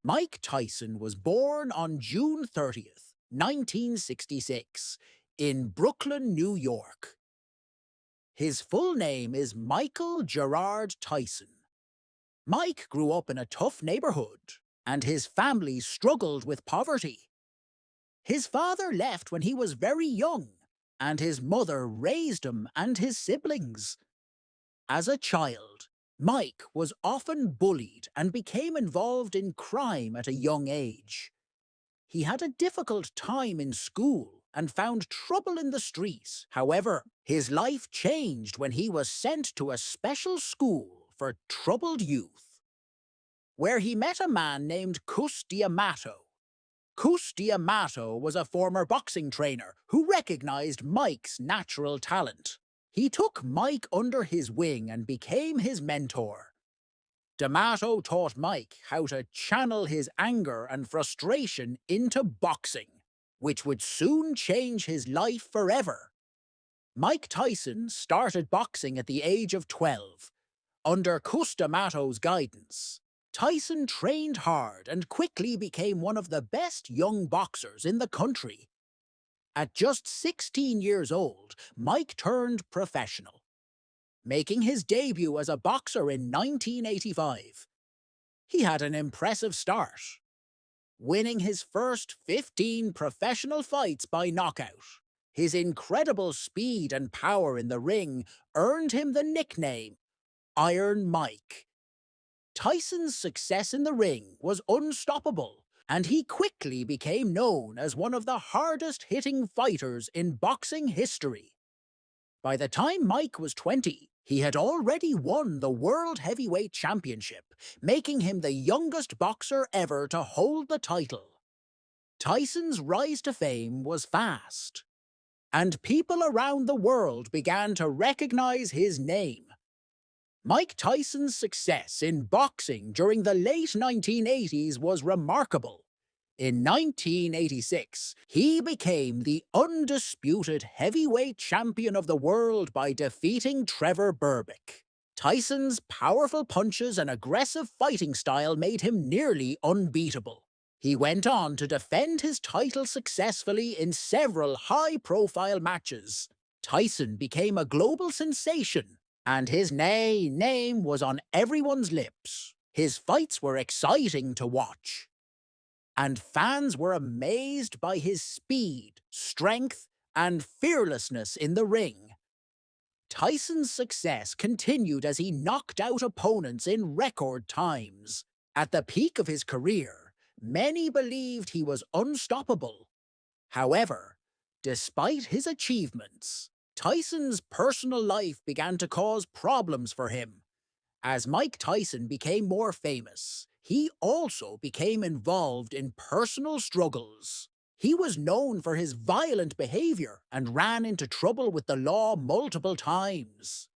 Mike Tyson was born on June 30th, 1966, in Brooklyn, New York. His full name is Michael Gerard Tyson. Mike grew up in a tough neighborhood, and his family struggled with poverty. His father left when he was very young, and his mother raised him and his siblings. As a child, Mike was often bullied and became involved in crime at a young age. He had a difficult time in school and found trouble in the streets. However, his life changed when he was sent to a special school for troubled youth, where he met a man named Cus D'Amato. Cus D'Amato was a former boxing trainer who recognized Mike's natural talent. He took Mike under his wing and became his mentor. D'Amato taught Mike how to channel his anger and frustration into boxing, which would soon change his life forever. Mike Tyson started boxing at the age of 12. Under Cus D'Amato's guidance, Tyson trained hard and quickly became one of the best young boxers in the country. At just 16 years old, Mike turned professional, making his debut as a boxer in 1985. He had an impressive start, winning his first 15 professional fights by knockout. His incredible speed and power in the ring earned him the nickname Iron Mike. Tyson's success in the ring was unstoppable, and he quickly became known as one of the hardest-hitting fighters in boxing history. By the time Mike was 20, he had already won the World Heavyweight Championship, making him the youngest boxer ever to hold the title. Tyson's rise to fame was fast, and people around the world began to recognize his name. Mike Tyson's success in boxing during the late 1980s was remarkable. In 1986, he became the undisputed heavyweight champion of the world by defeating Trevor Berbick. Tyson's powerful punches and aggressive fighting style made him nearly unbeatable. He went on to defend his title successfully in several high-profile matches. Tyson became a global sensation, and his name was on everyone's lips. His fights were exciting to watch, and fans were amazed by his speed, strength, and fearlessness in the ring. Tyson's success continued as he knocked out opponents in record times. At the peak of his career, many believed he was unstoppable. However, despite his achievements, Tyson's personal life began to cause problems for him. As Mike Tyson became more famous, he also became involved in personal struggles. He was known for his violent behavior and ran into trouble with the law multiple times.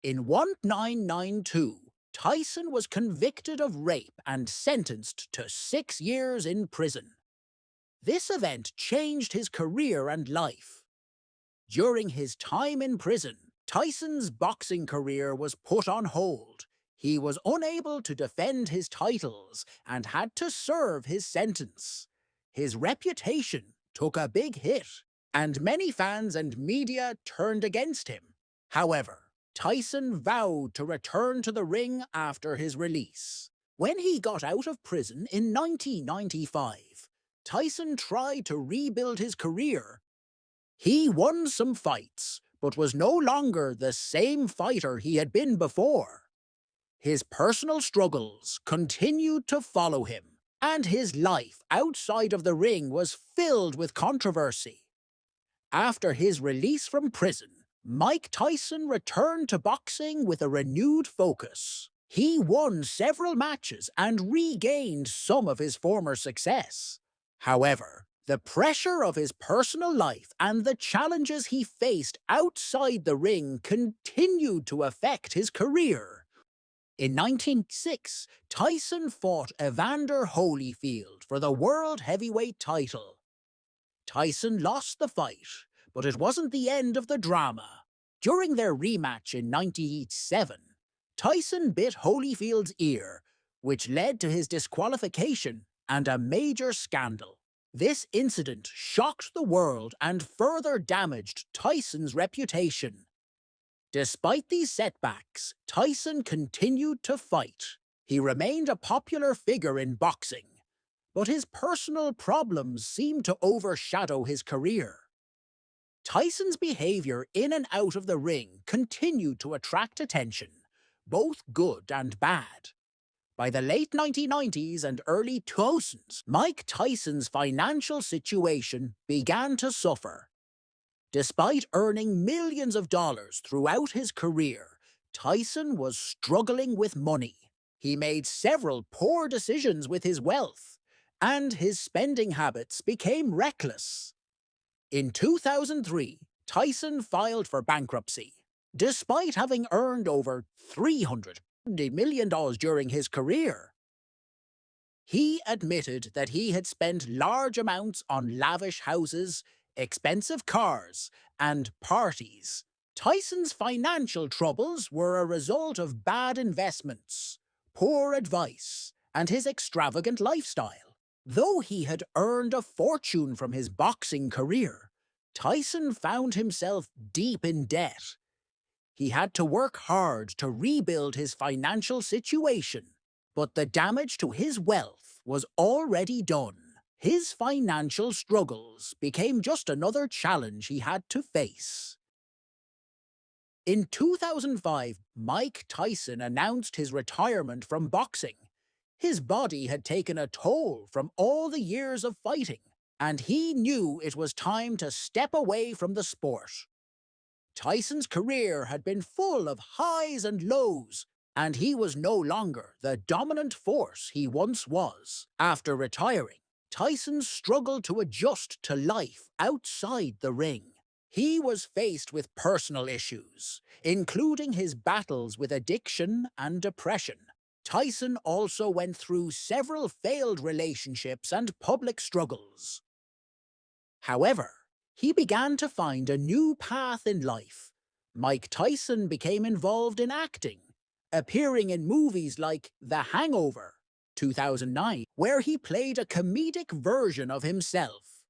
In 1992, Tyson was convicted of rape and sentenced to 6 years in prison. This event changed his career and life. During his time in prison, Tyson's boxing career was put on hold. He was unable to defend his titles and had to serve his sentence. His reputation took a big hit, and many fans and media turned against him. However, Tyson vowed to return to the ring after his release. When he got out of prison in 1995, Tyson tried to rebuild his career. He won some fights, but was no longer the same fighter he had been before. His personal struggles continued to follow him, and his life outside of the ring was filled with controversy. After his release from prison, Mike Tyson returned to boxing with a renewed focus. He won several matches and regained some of his former success. However, the pressure of his personal life and the challenges he faced outside the ring continued to affect his career. In 1996, Tyson fought Evander Holyfield for the World Heavyweight title. Tyson lost the fight, but it wasn't the end of the drama. During their rematch in '97, Tyson bit Holyfield's ear, which led to his disqualification and a major scandal. This incident shocked the world and further damaged Tyson's reputation. Despite these setbacks, Tyson continued to fight. He remained a popular figure in boxing, but his personal problems seemed to overshadow his career. Tyson's behavior in and out of the ring continued to attract attention, both good and bad. By the late 1990s and early 2000s, Mike Tyson's financial situation began to suffer. Despite earning millions of dollars throughout his career, Tyson was struggling with money. He made several poor decisions with his wealth, and his spending habits became reckless. In 2003, Tyson filed for bankruptcy. Despite having earned over $300 million during his career, he admitted that he had spent large amounts on lavish houses, expensive cars, and parties. Tyson's financial troubles were a result of bad investments, poor advice, and his extravagant lifestyle. Though he had earned a fortune from his boxing career, Tyson found himself deep in debt. He had to work hard to rebuild his financial situation, but the damage to his wealth was already done. His financial struggles became just another challenge he had to face. In 2005, Mike Tyson announced his retirement from boxing. His body had taken a toll from all the years of fighting, and he knew it was time to step away from the sport. Tyson's career had been full of highs and lows, and he was no longer the dominant force he once was. After retiring, Tyson struggled to adjust to life outside the ring. He was faced with personal issues, including his battles with addiction and depression. Tyson also went through several failed relationships and public struggles. However, he began to find a new path in life. Mike Tyson became involved in acting, appearing in movies like The Hangover, 2009, where he played a comedic version of himself.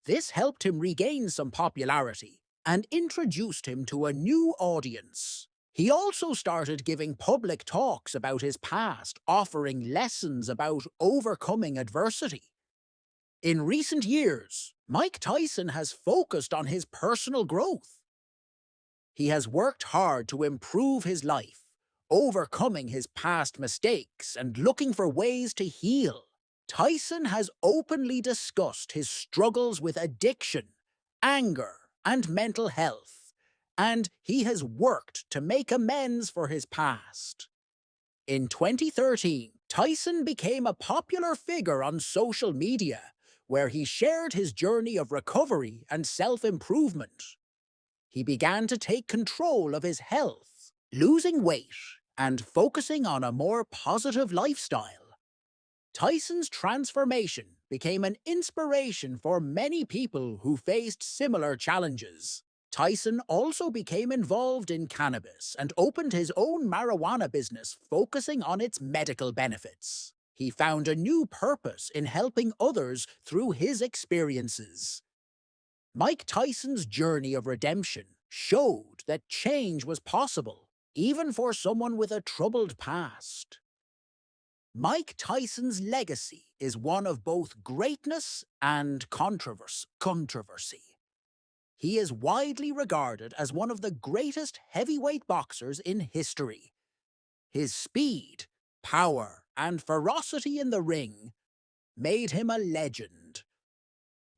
This helped him regain some popularity and introduced him to a new audience. He also started giving public talks about his past, offering lessons about overcoming adversity. In recent years, Mike Tyson has focused on his personal growth. He has worked hard to improve his life, overcoming his past mistakes and looking for ways to heal. Tyson has openly discussed his struggles with addiction, anger, and mental health, and he has worked to make amends for his past. In 2013, Tyson became a popular figure on social media, where he shared his journey of recovery and self-improvement. He began to take control of his health, losing weight, and focusing on a more positive lifestyle. Tyson's transformation became an inspiration for many people who faced similar challenges. Tyson also became involved in cannabis and opened his own marijuana business, focusing on its medical benefits. He found a new purpose in helping others through his experiences. Mike Tyson's journey of redemption showed that change was possible, even for someone with a troubled past. Mike Tyson's legacy is one of both greatness and controversy. He is widely regarded as one of the greatest heavyweight boxers in history. His speed, power, and ferocity in the ring made him a legend.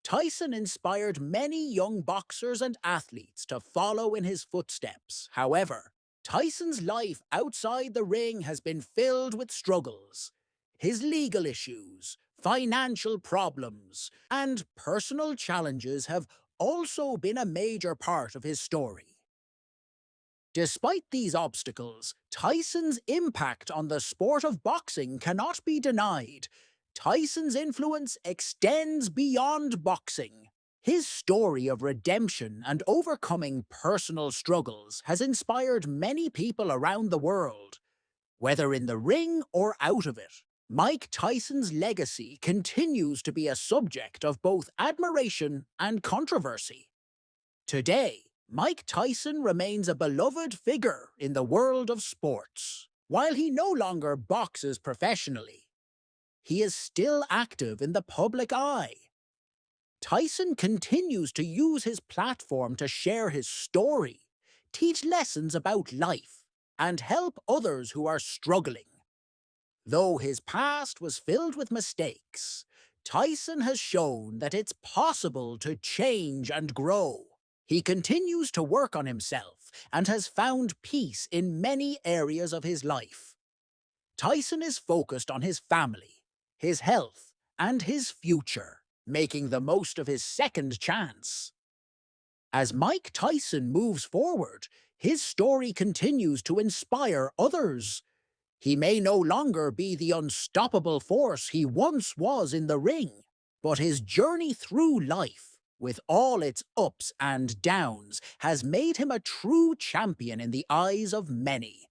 Tyson inspired many young boxers and athletes to follow in his footsteps. However, Tyson's life outside the ring has been filled with struggles. His legal issues, financial problems, and personal challenges have also been a major part of his story. Despite these obstacles, Tyson's impact on the sport of boxing cannot be denied. Tyson's influence extends beyond boxing. His story of redemption and overcoming personal struggles has inspired many people around the world. Whether in the ring or out of it, Mike Tyson's legacy continues to be a subject of both admiration and controversy. Today, Mike Tyson remains a beloved figure in the world of sports. While he no longer boxes professionally, he is still active in the public eye. Tyson continues to use his platform to share his story, teach lessons about life, and help others who are struggling. Though his past was filled with mistakes, Tyson has shown that it's possible to change and grow. He continues to work on himself and has found peace in many areas of his life. Tyson is focused on his family, his health, and his future, making the most of his second chance. As Mike Tyson moves forward, his story continues to inspire others. He may no longer be the unstoppable force he once was in the ring, but his journey through life, with all its ups and downs, has made him a true champion in the eyes of many.